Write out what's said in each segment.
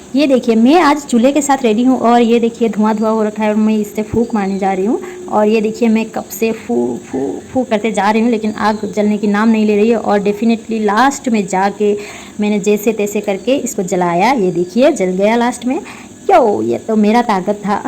ये देखिए मैं आज चूल्हे के साथ रेडी हूँ और ये देखिए धुआं धुआं हो रखा है और मैं इससे फूंक मारने जा रही हूँ। और ये देखिए मैं कब से फू फू फू करते जा रही हूँ लेकिन आग जलने की नाम नहीं ले रही है। और डेफिनेटली लास्ट में जाके मैंने जैसे तैसे करके इसको जलाया। ये देखिए जल गया लास्ट में। क्यों, ये तो मेरा ताकत था।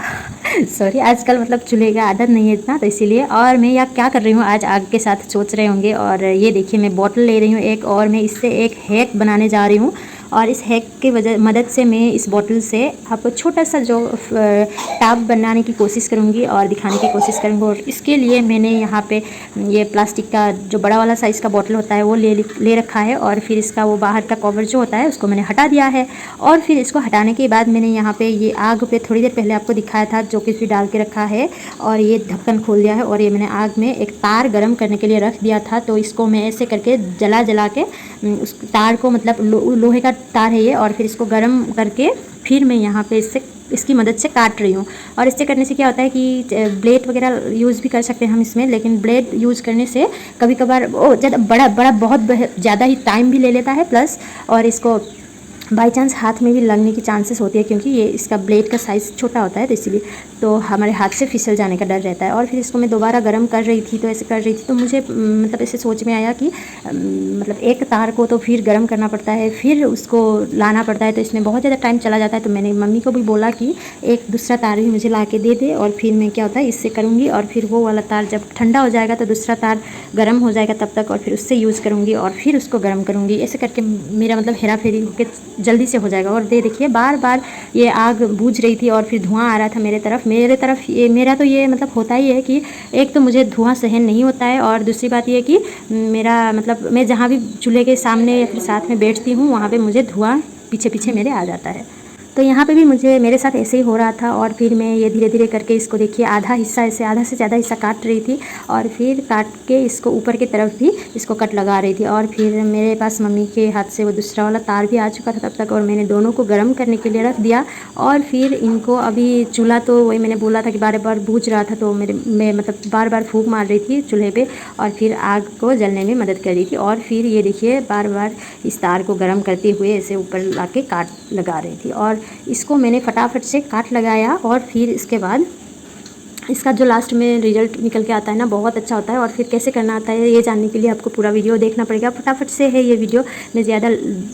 सॉरी, आजकल मतलब चूल्हे का आदत नहीं है इतना, तो इसीलिए। और मैं यहाँ क्या कर रही हूँ आज आग के साथ सोच रहे होंगे। और ये देखिए मैं बॉटल ले रही हूँ एक, और मैं इससे एक हैक बनाने जा रही हूँ। और इस हैक की मदद से मैं इस बॉटल से आपको छोटा सा जो टब बनाने की कोशिश करूँगी और दिखाने की कोशिश करूँगी। और इसके लिए मैंने यहाँ पे ये प्लास्टिक का जो बड़ा वाला साइज़ का बॉटल होता है वो ले रखा है। और फिर इसका वो बाहर का कवर जो होता है उसको मैंने हटा दिया है। और फिर इसको हटाने के बाद मैंने यहाँ पे ये आग पे थोड़ी देर पहले आपको दिखाया था जो कि डाल के रखा है। और ये ढक्कन खोल दिया है और ये मैंने आग में एक तार गर्म करने के लिए रख दिया था। तो इसको मैं ऐसे करके जला के उस तार को, मतलब लोहे का तार है ये, और फिर इसको गर्म करके फिर मैं यहाँ पे इसकी मदद से काट रही हूँ। और इससे करने से क्या होता है कि ब्लेड वगैरह यूज़ भी कर सकते हैं हम इसमें, लेकिन ब्लेड यूज़ करने से कभी कभार वो ज़्यादा बड़ा बहुत ज़्यादा ही टाइम भी ले लेता है प्लस, और इसको बाई चांस हाथ में भी लगने की चांसेस होती है क्योंकि ये इसका ब्लेड का साइज़ छोटा होता है, तो इसीलिए तो हमारे हाथ से फिसल जाने का डर रहता है। और फिर इसको मैं दोबारा गर्म कर रही थी, तो ऐसे कर रही थी तो मुझे मतलब ऐसे सोच में आया कि मतलब एक तार को तो फिर गर्म करना पड़ता है, फिर उसको लाना पड़ता है, तो इसमें बहुत ज़्यादा टाइम चला जाता है। तो मैंने मम्मी को भी बोला कि एक दूसरा तार भी मुझे ला के दे दे, और फिर मैं क्या होता है इससे करूँगी। और फिर वो वाला तार जब ठंडा हो जाएगा तो दूसरा तार गर्म हो जाएगा तब तक, और फिर उससे यूज़ करूँगी और फिर उसको गर्म करूँगी। ऐसे करके मेरा मतलब हेरा फेरी होकर जल्दी से हो जाएगा। और देखिए बार बार ये आग बूझ रही थी और फिर धुआं आ रहा था मेरे तरफ। ये मेरा तो ये मतलब होता ही है कि एक तो मुझे धुआं सहन नहीं होता है, और दूसरी बात ये कि मेरा मतलब मैं जहाँ भी चूल्हे के सामने या फिर साथ में बैठती हूँ वहाँ पे मुझे धुआं पीछे पीछे मेरे आ जाता है। तो यहाँ पे भी मेरे साथ ऐसे ही हो रहा था। और फिर मैं ये धीरे धीरे करके इसको देखिए आधा हिस्सा, ऐसे आधा से ज़्यादा हिस्सा काट रही थी, और फिर काट के इसको ऊपर की तरफ भी इसको कट लगा रही थी। और फिर मेरे पास मम्मी के हाथ से वो दूसरा वाला तार भी आ चुका था तब तक, और मैंने दोनों को गर्म करने के लिए रख दिया। और फिर इनको अभी चूल्हा तो वही मैंने बोला था कि बार बार बूझ रहा था, तो मैं मतलब बार बार फूंक मार रही थी चूल्हे पे और फिर आग को जलने में मदद कर रही थी। और फिर ये देखिए बार बार इस तार को गर्म करते हुए ऐसे ऊपर ला के काट लगा रही थी, और इसको मैंने फटाफट से काट लगाया। और फिर इसके बाद इसका जो लास्ट में रिजल्ट निकल के आता है ना, बहुत अच्छा होता है। और फिर कैसे करना आता है ये जानने के लिए आपको पूरा वीडियो देखना पड़ेगा। फटाफट से है ये वीडियो, मैं ज़्यादा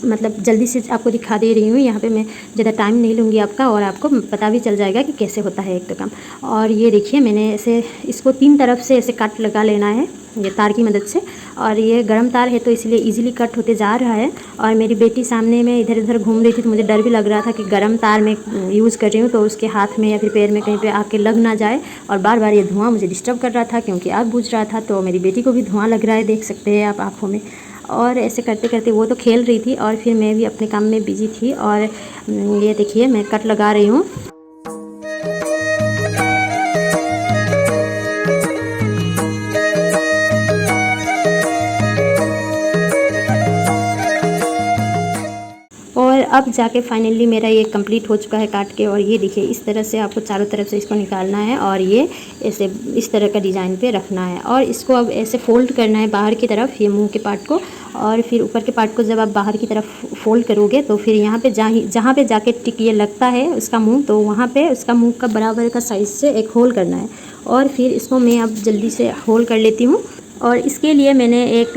मतलब जल्दी से आपको दिखा दे रही हूँ। यहाँ पे मैं ज़्यादा टाइम नहीं लूँगी आपका, और आपको पता भी चल जाएगा कि कैसे होता है एक तो काम। और ये देखिए मैंने ऐसे इसको 3 तरफ से ऐसे कट लगा लेना है ये तार की मदद से। और ये गर्म तार है तो इसलिए इजीली कट होते जा रहा है। और मेरी बेटी सामने में इधर उधर घूम रही थी तो मुझे डर भी लग रहा था कि गर्म तार में यूज़ कर रही हूँ तो उसके हाथ में या फिर पैर में कहीं पे आके लग ना जाए। और बार बार ये धुआं मुझे डिस्टर्ब कर रहा था क्योंकि आग बुझ रहा था। तो मेरी बेटी को भी धुआं लग रहा है, देख सकते हैं आप आँखों में। और ऐसे करते करते वो तो खेल रही थी और फिर मैं भी अपने काम में बिजी थी। और ये देखिए मैं कट लगा रही हूँ। और अब जाके फाइनली मेरा ये कंप्लीट हो चुका है काट के। और ये देखिए इस तरह से आपको चारों तरफ से इसको निकालना है और ये ऐसे इस तरह का डिज़ाइन पे रखना है। और इसको अब ऐसे फोल्ड करना है बाहर की तरफ, ये मुंह के पार्ट को। और फिर ऊपर के पार्ट को जब आप बाहर की तरफ फोल्ड करोगे तो फिर यहाँ पे जहाँ पे जाके टिक ये लगता है उसका मुँह, तो वहाँ पे उसका मुँह का बराबर का साइज़ से एक होल करना है। और फिर इसको मैं अब जल्दी से होल कर लेती हूँ। और इसके लिए मैंने एक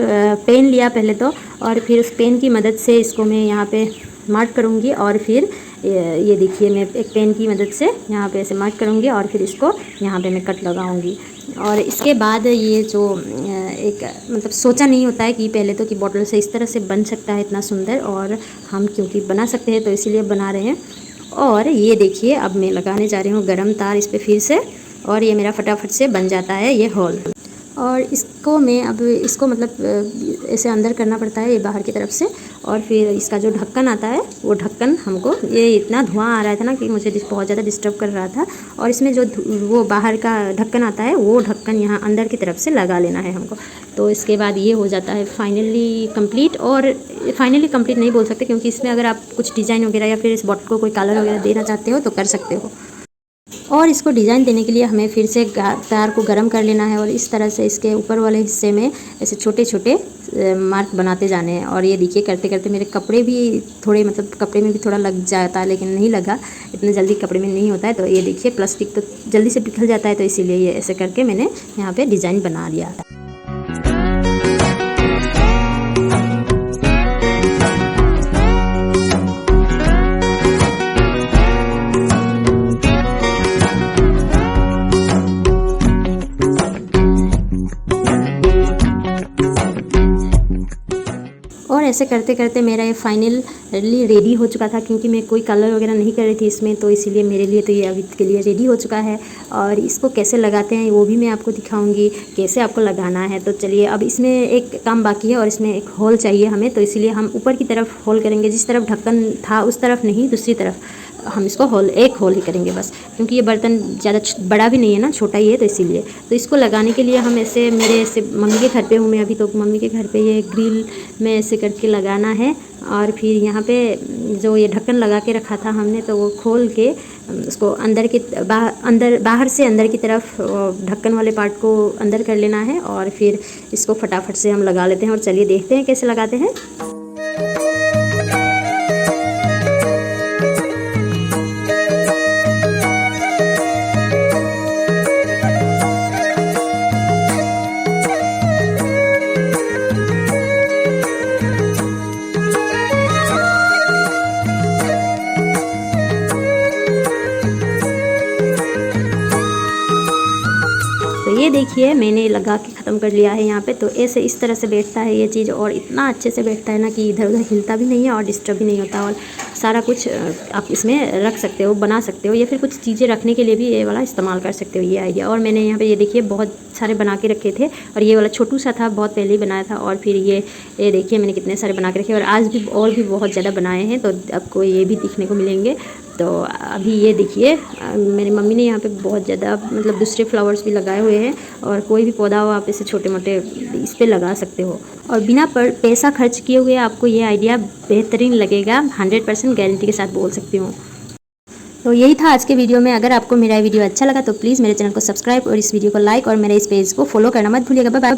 पेन लिया पहले तो, और फिर उस पेन की मदद से इसको मैं यहाँ पे मार्क करूँगी। और फिर ये देखिए मैं एक पेन की मदद से यहाँ पे ऐसे मार्क करूँगी और फिर इसको यहाँ पे मैं कट लगाऊँगी। और इसके बाद ये जो एक मतलब सोचा नहीं होता है कि पहले तो कि बॉटल से इस तरह से बन सकता है इतना सुंदर, और हम क्योंकि बना सकते हैं तो इसीलिए बना रहे हैं। और ये देखिए अब मैं लगाने जा रही हूँ गरम तार इस पर फिर से, और ये मेरा फटाफट से बन जाता है ये होल। और इसको मैं अब इसको मतलब ऐसे अंदर करना पड़ता है ये बाहर की तरफ से। और फिर इसका जो ढक्कन आता है वो ढक्कन हमको, ये इतना धुआं आ रहा था ना कि मुझे बहुत ज़्यादा डिस्टर्ब कर रहा था। और इसमें जो वो बाहर का ढक्कन आता है वो ढक्कन यहाँ अंदर की तरफ से लगा लेना है हमको। तो इसके बाद ये हो जाता है फाइनली कंप्लीट। और फाइनली कंप्लीट नहीं बोल सकते क्योंकि इसमें अगर आप कुछ डिज़ाइन वगैरह या फिर इस बॉटल को कोई कलर वगैरह देना चाहते हो तो कर सकते हो। और इसको डिज़ाइन देने के लिए हमें फिर से तार को गर्म कर लेना है और इस तरह से इसके ऊपर वाले हिस्से में ऐसे छोटे छोटे मार्क बनाते जाने हैं। और ये देखिए करते करते मेरे कपड़े भी थोड़े, मतलब कपड़े में भी थोड़ा लग जाता है, लेकिन नहीं लगा, इतने जल्दी कपड़े में नहीं होता है। तो ये देखिए प्लास्टिक तो जल्दी से पिघल जाता है, तो इसीलिए ये ऐसे करके मैंने यहाँ पर डिज़ाइन बना लिया। और ऐसे करते करते मेरा ये फाइनली रेडी हो चुका था, क्योंकि मैं कोई कलर वगैरह नहीं कर रही थी इसमें, तो इसीलिए मेरे लिए तो ये अभी के लिए रेडी हो चुका है। और इसको कैसे लगाते हैं वो भी मैं आपको दिखाऊंगी, कैसे आपको लगाना है। तो चलिए, अब इसमें एक काम बाकी है और इसमें एक होल चाहिए हमें, तो इसीलिए हम ऊपर की तरफ होल करेंगे। जिस तरफ ढक्कन था उस तरफ नहीं, दूसरी तरफ हम इसको एक होल ही करेंगे बस, क्योंकि ये बर्तन ज़्यादा बड़ा भी नहीं है ना, छोटा ही है, तो इसीलिए। तो इसको लगाने के लिए हम ऐसे, मेरे ऐसे मम्मी के घर पे हूँ मैं अभी, तो मम्मी के घर पे ये ग्रिल में ऐसे करके लगाना है। और फिर यहाँ पे जो ये ढक्कन लगा के रखा था हमने, तो वो खोल के उसको बाहर से अंदर की तरफ ढक्कन वाले पार्ट को अंदर कर लेना है। और फिर इसको फटाफट से हम लगा लेते हैं। और चलिए देखते हैं कैसे लगाते हैं। तो ये देखिए मैंने लगा के ख़त्म कर लिया है यहाँ पे। तो ऐसे इस तरह से बैठता है ये चीज़, और इतना अच्छे से बैठता है ना कि इधर उधर हिलता भी नहीं है और डिस्टर्ब भी नहीं होता। और सारा कुछ आप इसमें रख सकते हो, बना सकते हो, या फिर कुछ चीज़ें रखने के लिए भी ये वाला इस्तेमाल कर सकते हो, ये आइडिया। और मैंने यहाँ पे ये देखिए बहुत सारे बना के रखे थे, और ये वाला छोटू सा था, बहुत पहले ही बनाया था। और फिर ये देखिए मैंने कितने सारे बना के रखे, और आज भी और भी बहुत ज़्यादा बनाए हैं, तो आपको ये भी दिखने को मिलेंगे। तो अभी ये देखिए मेरी मम्मी ने यहाँ पे बहुत ज़्यादा, मतलब दूसरे फ्लावर्स भी लगाए हुए हैं, और कोई भी पौधा हो आप इसे छोटे मोटे इस पे लगा सकते हो, और बिना पैसा खर्च किए हुए आपको ये आइडिया बेहतरीन लगेगा, 100% गारंटी के साथ बोल सकती हूँ। तो यही था आज के वीडियो में। अगर आपको मेरा वीडियो अच्छा लगा तो प्लीज़ मेरे चैनल को सब्सक्राइब और इस वीडियो को लाइक और मेरे इस पेज को फॉलो करना मत भूलिएगा। Bye bye.